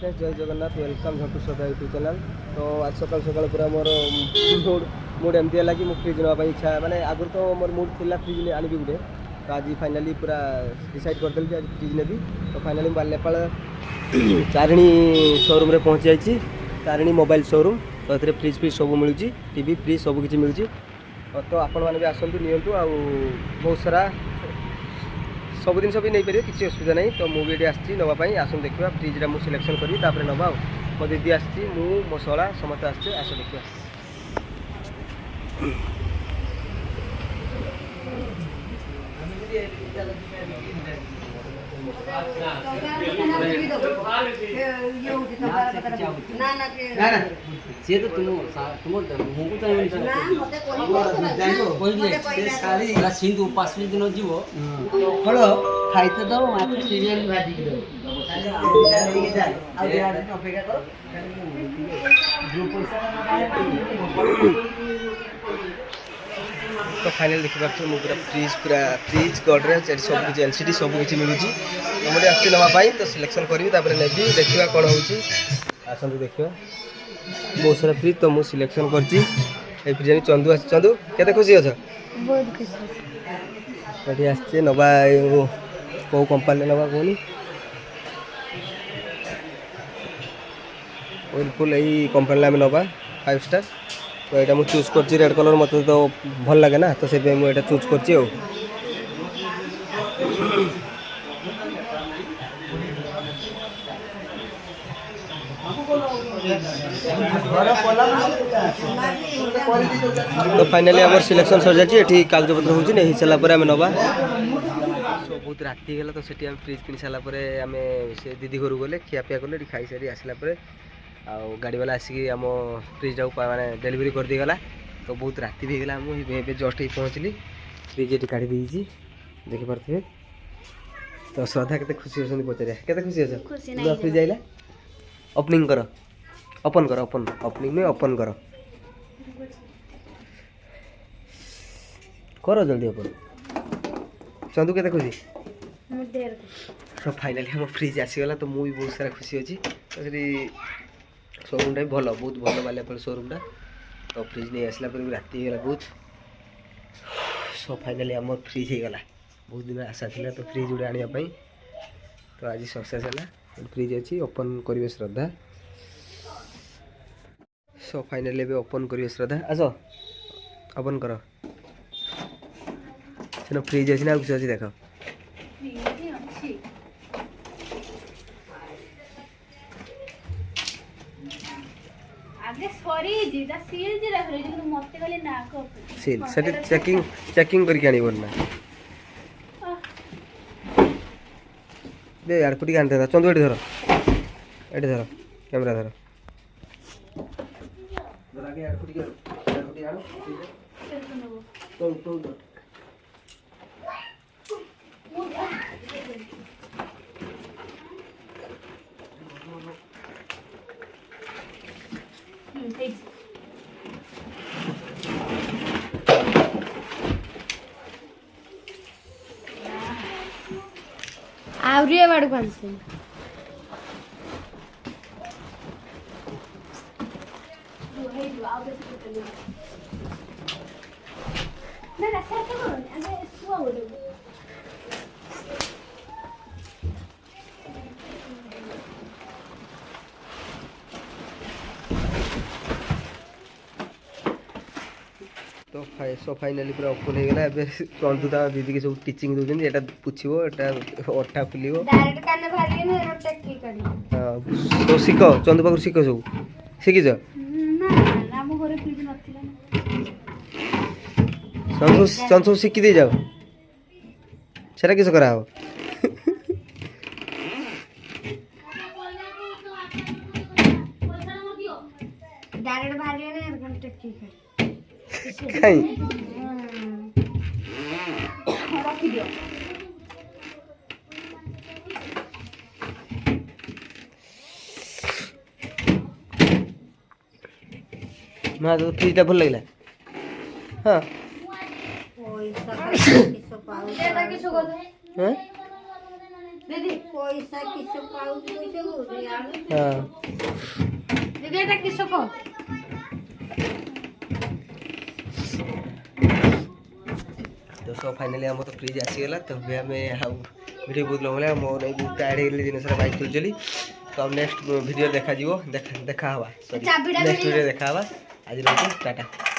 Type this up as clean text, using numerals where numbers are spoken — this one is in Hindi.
फ्रेंड्स जय जगन्नाथ वेलकम झंटू श्रद्धा यूट्यूब चैनल। तो आज सकाल सकाल पूरा मोर मूड मूड एमती है कि फ्रिज नापी इच्छा माने आगुरी तो मोर मूड थी फ्रिज आनी गोटे। तो आज फाइनाली पूरा डिसाइड करदेली कि आज फ्रिज नेबी। तो फाइनाली नेपाल तारिणी शोरूम में पहुँची जाइए। तारिणी मोबाइल शोरूम तो ये फ्रिज फ्रिज सब मिलूँ, टीवी फ्रिज सब किसी मिलूँ। तो आपण मैंने भी आसतु नियंतु आ बहुत सारा सब जिन भी नहीं पारे किसी असुविधा नहीं। तो मुझे ये आसी नापी आसन देखा फ्रिज मुझे सिलेक्शन करी नवा। मो दीदी आसी मो शला समस्त आस देखा। सी तो तुम सिंधु 5 दिन जीव फल खाइते दो मात्र सीरियल भाजी तो फाइनल देखिए पूरा फ्रिज गडरेज सब किसी एलसीडी सब किसी मिलूँ। तो मुझे आस नापी तो सिलेक्शन करी नेबी देखा कौन हो आसतु देखा। बहुत सारा फ्रिज तो मुझे सिलेक्शन कर फ्रिज चंदू आस। चंदू केते खुशी अच्छ? बहुत खुशी ये आसचे नवा कौ कंपानी नवा कहनी विलफुल यही कंपानी आम नवा 5 स्टार। तो यहाँ मुझे चूज कर रेड कलर मत तो भल लगे ना। तो से मुझे चूज कर तो फाइनाली आम सिलेक्शन सर जाए कागज पत्र हो सारापर आम नवा। तो बहुत राति गला तो सेठी फ्रिज किनी सारापर आम से दीदी घर गले खियापिया कले खाई सारी आसला गाड़ी वाला आसिक आम फ्रिज टाक माने डेलीवरी कर दी गला। तो बहुत राति भी गला मुझे जस्ट ही पहुँचली फ्रिज ये काढ़ी दी देखिपे। तो श्रद्धा के खुशी अच्छे पचारे के खुशी अच्छे फ्रिज आइला ओपनिंग कर ओपन कर ओपन ओपनिंग में ओपन कर कर जल्दी ओपन। चंदू के खुशी? तो फाइनाली हम फ्रिज आसीगला। तो मुझे बहुत सारा खुशी अच्छी। तो शोरूम भल बहुत भल बालेपाल शोरूम। तो फ्रिज नहीं आसला पर राति होगा बहुत। सो फाइनाली आम फ्रिज होगला। बहुत दिन आशा थी तो फ्रिज गुड़े आने। तो आज सक्सेस है फ्रिज अच्छी ओपन करेंगे श्रद्धा। सो फाइनाली भी ओपन करेंगे श्रद्धा आस ओपन कर से फ्रिज अच्छी ना कुछ अच्छी देख। सील से चेकिंग चेकिंग करके आनी ना दे यार कुटी आनते चंदू ये धर ये धर कैमरा धर आवरिया वाड़ कौन से ना ना सर तो अबे सुआ बोलो तो सो फाइनाली पूरा ओपन हो गला। एबे चंदू ता दीदी के सब टीचिंग दोजन एटा पुछिबो एटा अट्ठा खुलिबो डायरेक्ट काने भारी ने रोटे की करी। हां तो सिको चंदू पाखर सिको सब सिखिज ना ना मो घरे फ्रिज नथिला ना। चंदू चंदू सिखि दे जाओ सेटा किस करा हो। डायरेक्ट भारी ने रोटे की करी कहीं रखी दियो। ना तो फ्रिज भल लगे। हाँ पैसा किसो पाऊ हैं दीदी ପଇସା କିସ ପାଉଛି ପଇସା କୋଉଠି ଆମେ ହଁ ଦିଦି ଏଟା କିସ କହ तो सो फाइनली हम तो फ्रिज आसीगला तो भी आम वीडियो बहुत लंबा मोर टायर्ड हो दिन सारा बाइक चलुचली तो अब नेक्स्ट वीडियो देखा देखा हवा सॉरी नेक्स्ट वीडियो देखा हवा आज टाटा।